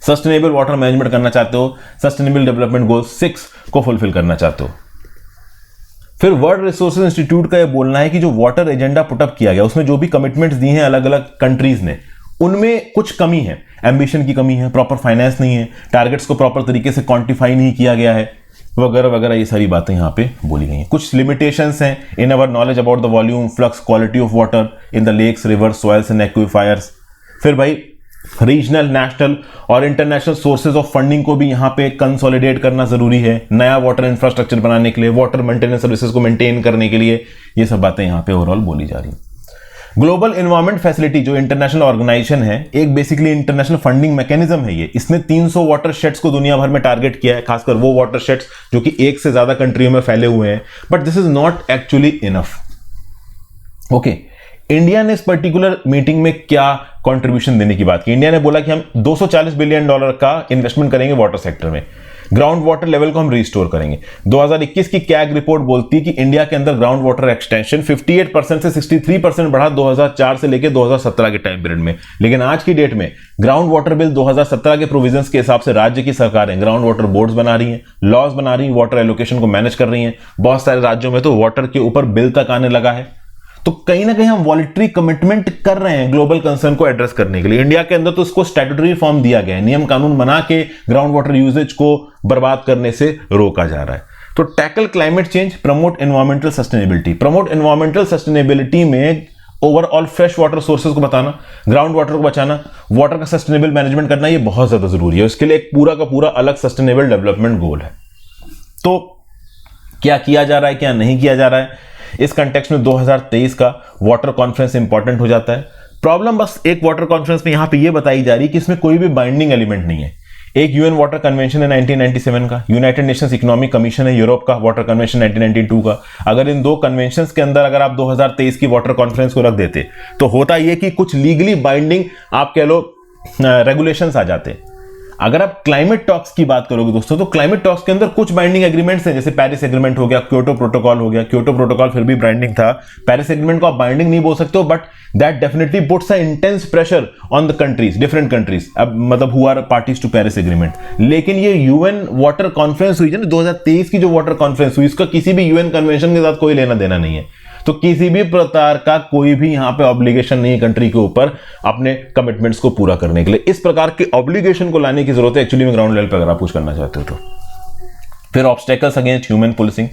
सस्टेनेबल वाटर मैनेजमेंट करना चाहते हो, सस्टेनेबल डेवलपमेंट गोल 6 को फुलफिल करना चाहते हो। फिर वर्ल्ड रिसोर्सेज इंस्टीट्यूट का यह बोलना है कि जो वाटर एजेंडा पुटअप किया गया उसमें जो भी कमिटमेंट्स दी हैं अलग अलग कंट्रीज ने, उनमें कुछ कमी है, एम्बिशन की कमी है, प्रॉपर फाइनेंस नहीं है, टारगेट्स को प्रॉपर तरीके से क्वांटिफाई नहीं किया गया है, वगैरह वगैरह, ये सारी बातें यहां पे बोली गई हैं। कुछ लिमिटेशंस हैं in our knowledge about the volume, flux, quality of water in the lakes, rivers, soils and aquifers. फिर भाई रीजनल, नेशनल और इंटरनेशनल सोर्सेज ऑफ फंडिंग को भी यहां पे कंसोलिडेट करना जरूरी है, नया वाटर इंफ्रास्ट्रक्चर बनाने के लिए, वाटर मेंटेनेंस सर्विसेज को मेंटेन करने के लिए, ये सब बातें यहां पे ओवरऑल बोली जा रही हैं। ग्लोबल एनवायरमेंट फैसिलिटी जो इंटरनेशनल ऑर्गेनाइजेशन है, एक बेसिकली इंटरनेशनल फंडिंग मैकेनिज्म है ये। इसने 300 वाटर शेड्स को दुनिया भर में टारगेट किया है, खासकर वो वाटर शेड्स जो कि एक से ज्यादा कंट्रियों में फैले हुए हैं, but this is not actually enough. Okay, India ने इस पर्टिकुलर मीटिंग में क्या कंट्रीब्यूशन देने की बात की? इंडिया ने बोला कि हम 240 बिलियन डॉलर का इन्वेस्टमेंट करेंगे वाटर सेक्टर में, ग्राउंड वाटर लेवल को हम रिस्टोर करेंगे। 2021 की कैग रिपोर्ट बोलती है कि इंडिया के अंदर ग्राउंड वाटर एक्सटेंशन 58% से 63% बढ़ा 2004 से लेकर 2017 के टाइम पीरियड में। लेकिन आज की डेट में ग्राउंड वाटर बिल 2017 के प्रोविजंस के हिसाब से राज्य की सरकारें ग्राउंड वाटर बोर्ड्स बना रही हैं, लॉज बना रही हैं, वाटर एलोकेशन को मैनेज कर रही हैं। बहुत सारे राज्यों में तो वाटर के ऊपर बिल तक आने लगा है। तो कहीं ना कहीं हम वॉलंटरी कमिटमेंट कर रहे हैं ग्लोबल कंसर्न को एड्रेस करने के लिए। इंडिया के अंदर तो इसको स्टैट्यूटरी फॉर्म दिया गया है, नियम कानून बना के ग्राउंड वाटर यूजेज को बर्बाद करने से रोका जा रहा है। तो tackle climate change, promote environmental sustainability. Promote environmental sustainability में ओवरऑल फ्रेश वाटर सोर्सेज को बताना, ग्राउंड वाटर को बचाना, वाटर का सस्टेनेबल मैनेजमेंट करना, ये बहुत ज्यादा जरूरी है। इसके लिए एक पूरा का पूरा अलग सस्टेनेबल डेवलपमेंट गोल है। तो क्या किया जा रहा है, क्या नहीं किया जा रहा है, इस कंटेक्स्ट में 2023 का वाटर कॉन्फ्रेंस इंपॉर्टेंट हो जाता है। प्रॉब्लम बस एक वाटर कॉन्फ्रेंस में यहां पे ये बताई जा रही है कि इसमें कोई भी बाइंडिंग एलिमेंट नहीं है। एक यूएन वाटर कन्वेंशन है 1997 का, यूनाइटेड नेशंस इकोनॉमिक कमीशन है यूरोप का, वाटर कन्वेंशन 1992 का। अगर इन दो कन्वेंशंस के अंदर अगर आप 2023 की वाटर कॉन्फ्रेंस को रख देते तो होता यह कि कुछ लीगली बाइंडिंग आप कह लो रेगुलेशंस आ जाते। अगर आप क्लाइमेट टॉक्स की बात करोगे दोस्तों, तो क्लाइमेट टॉक्स के अंदर कुछ बाइंडिंग एग्रीमेंट्स हैं, जैसे पेरिस एग्रीमेंट हो गया, क्योटो प्रोटोकॉल हो गया। क्योटो प्रोटोकॉल फिर भी बाइंडिंग था, पेरिस एग्रीमेंट को आप बाइंडिंग नहीं बोल सकते हो, but that definitely puts a intense pressure on the countries, different countries, अब मतलब who are parties to Paris agreement. लेकिन ये यूएन वाटर कॉन्फ्रेंस हुई है ना 2023 की, जो वाटर कॉन्फ्रेंस हुई, इसका किसी भी यूएन कन्वेंशन के साथ कोई लेना देना नहीं है। तो किसी भी प्रकार का कोई भी यहां पे ऑब्लिगेशन नहीं है कंट्री के ऊपर अपने कमिटमेंट्स को पूरा करने के लिए। इस प्रकार के ऑब्लिगेशन को लाने की जरूरत है एक्चुअली में ग्राउंड लेवल पे, अगर आप कुछ करना चाहते हो तो। फिर ऑब्स्टेकल्स अगेंस्ट ह्यूमन पुलिसिंग।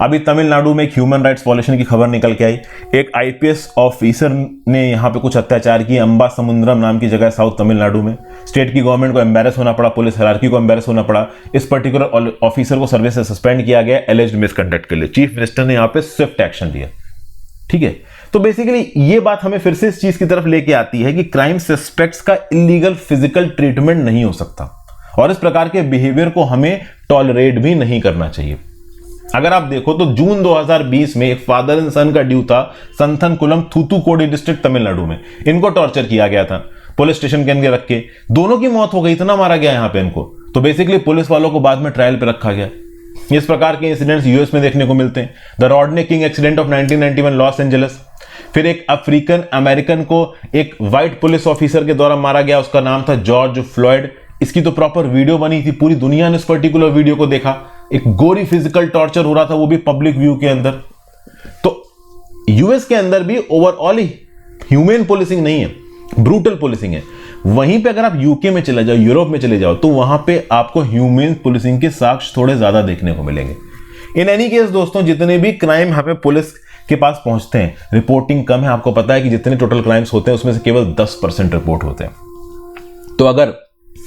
अभी तमिलनाडु में एक ह्यूमन राइट्स वॉयलेशन की खबर निकल के आई। एक आईपीएस ऑफिसर ने यहां पे कुछ अत्याचार किए अंबा समुद्रम नाम की जगह साउथ तमिलनाडु में। स्टेट की गवर्नमेंट को एम्बेरस होना पड़ा, पुलिस हायरार्की को एम्बेरस होना पड़ा। इस पर्टिकुलर ऑफिसर को सर्विस से सस्पेंड किया गया एलिज्ड मिसकंडक्ट के लिए। चीफ मिनिस्टर ने यहां पे स्विफ्ट एक्शन लिया। ठीक है, तो बेसिकली ये बात हमें फिर से इस चीज की तरफ लेके आती है कि क्राइम सस्पेक्ट्स का इलीगल फिजिकल ट्रीटमेंट नहीं हो सकता और इस प्रकार के बिहेवियर को हमें टॉलरेट भी नहीं करना चाहिए। अगर आप देखो तो जून 2020 में एक फादर एंड सन का ड्यू था संथनकुलम थूथुकोडी डिस्ट्रिक्ट तमिलनाडु में। इनको टॉर्चर किया गया था पुलिस स्टेशन के अंदर रख के, दोनों की मौत हो गई, इतना मारा गया यहां पे इनको। तो बेसिकली पुलिस वालों को बाद में ट्रायल पे रखा गया। इस प्रकार के इंसिडेंट्स यूएस में देखने को मिलते हैं। The Rodney king accident of 1991 Los Angeles. फिर एक अफ्रीकन अमेरिकन को एक व्हाइट पुलिस ऑफिसर के द्वारा मारा गया, उसका नाम था जॉर्ज फ्लॉयड। इसकी तो प्रॉपर वीडियो बनी थी, पूरी दुनिया ने इस पर्टिकुलर वीडियो को देखा। एक गोरी फिजिकल टॉर्चर हो रहा था, वो भी पब्लिक व्यू के अंदर। तो यूएस के अंदर भी ओवरऑल ह्यूमन पुलिसिंग नहीं है, ब्रूटल पुलिसिंग है। वहीं पे अगर आप यूके में चले जाओ, यूरोप में चले जाओ, तो वहां पे आपको ह्यूमन पुलिसिंग के साक्ष्य थोड़े ज्यादा देखने को मिलेंगे। इन एनी केस दोस्तों, जितने भी क्राइम यहाँ पे पुलिस के पास पहुंचते हैं, रिपोर्टिंग कम है। आपको पता है कि जितने टोटल क्राइम्स होते हैं उसमें से केवल 10% रिपोर्ट होते हैं। तो अगर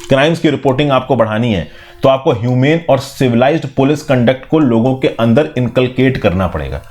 क्राइम्स की रिपोर्टिंग आपको बढ़ानी है तो आपको ह्यूमेन और सिविलाइज्ड पुलिस कंडक्ट को लोगों के अंदर इनकलकेट करना पड़ेगा।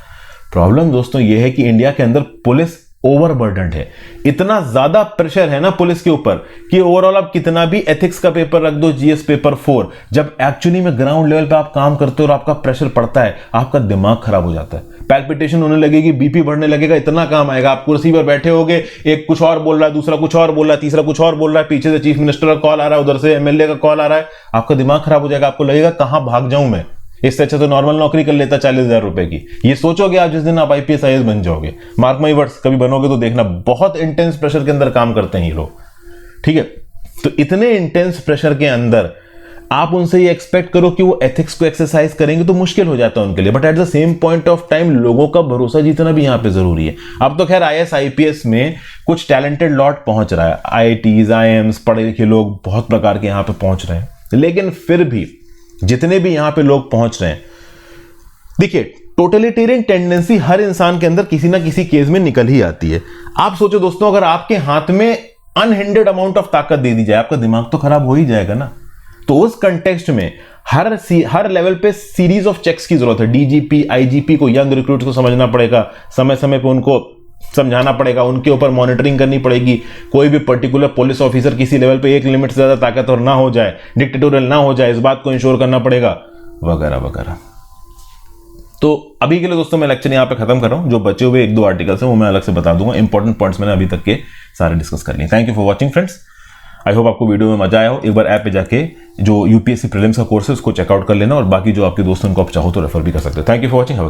प्रॉब्लम दोस्तों यह है कि इंडिया के अंदर पुलिस ओवरबर्डन्ड है। इतना ज्यादा प्रेशर है ना पुलिस के ऊपर कि ओवरऑल आप कितना भी एथिक्स का पेपर रख दो, जीएस पेपर 4, जब एक्चुअली में ग्राउंड लेवल पे आप काम करते हो और आपका प्रेशर पड़ता है, आपका दिमाग खराब हो जाता है, पैल्पिटेशन होने लगेगी, बीपी बढ़ने लगेगा, इतना काम आएगा। आप कुर्सी पर बैठे होगे, एक कुछ और बोल रहा है, दूसरा कुछ और बोल रहा है, तीसरा कुछ और बोल रहा है, पीछे से चीफ मिनिस्टर का कॉल आ रहा है, उधर से एमएलए का कॉल आ रहा है, आपका दिमाग खराब हो जाएगा। आपको लगेगा कहां भाग जाऊं मैं, इससे अच्छा तो नॉर्मल नौकरी कर लेता 40,000 रुपए की। ये सोचोगे आप जिस दिन आप आईपीएस आईएएस बन जाओगे। मार्क माई वर्ड्स, कभी बनोगे तो देखना, बहुत इंटेंस प्रेशर के अंदर काम करते हैं ये लोग, ठीक है। तो इतने इंटेंस प्रेशर के अंदर आप उनसे ये एक्सपेक्ट करो कि वो एथिक्स को एक्सरसाइज करेंगे तो मुश्किल हो जाता है उनके लिए। But at the same point of time लोगों का भरोसा जीतना भी यहां पे जरूरी है। अब तो खैर आईएएस आईपीएस में कुछ टैलेंटेड लॉट पहुंच रहा है, आईआईटीज आईएम्स पढ़े लिखे लोग बहुत प्रकार के यहां पे पहुंच रहे हैं, लेकिन फिर भी जितने भी यहां पे लोग पहुंच रहे हैं, देखिए टोटलिटेरियन टेंडेंसी हर इंसान के अंदर किसी ना किसी केस में निकल ही आती है। आप सोचो दोस्तों, अगर आपके हाथ में अनहिंडेड अमाउंट ऑफ ताकत दे दी जाए, आपका दिमाग तो खराब हो ही जाएगा ना। तो उस कंटेक्स्ट में हर लेवल पे सीरीज ऑफ चेक्स की जरूरत है। डीजीपी आईजीपी को, यंग रिक्रूट्स को समझना पड़ेगा, समय समय पे उनको समझाना पड़ेगा, उनके ऊपर मॉनिटरिंग करनी पड़ेगी। कोई भी पर्टिकुलर पुलिस ऑफिसर किसी लेवल पे एक लिमिट से ज्यादा ताकतवर ना हो जाए, डिक्टेटोरियल ना हो जाए, इस बात को इंश्योर करना पड़ेगा, वगैरह वगैरह। तो अभी के लिए दोस्तों मैं लेक्चर यहां पे खत्म कर रहा हूं। जो बचे हुए 1-2 आर्टिकल्स हैं वो मैं अलग से बता दूंगा। इंपॉर्टेंट पॉइंट्स मैंने अभी तक के सारे डिस्कस कर लिए। Thank you for watching friends. I hope आपको वीडियो में मजा आया हो। एक बार ऐप पे जाके जो यूपीएससी प्रीलिम्स का कोर्स है उसको चेकआउट कर लेना, और बाकी जो आपके दोस्त हैं उनको आप चाहो तो रेफर भी कर सकते हो। Thank you for watching. Have a great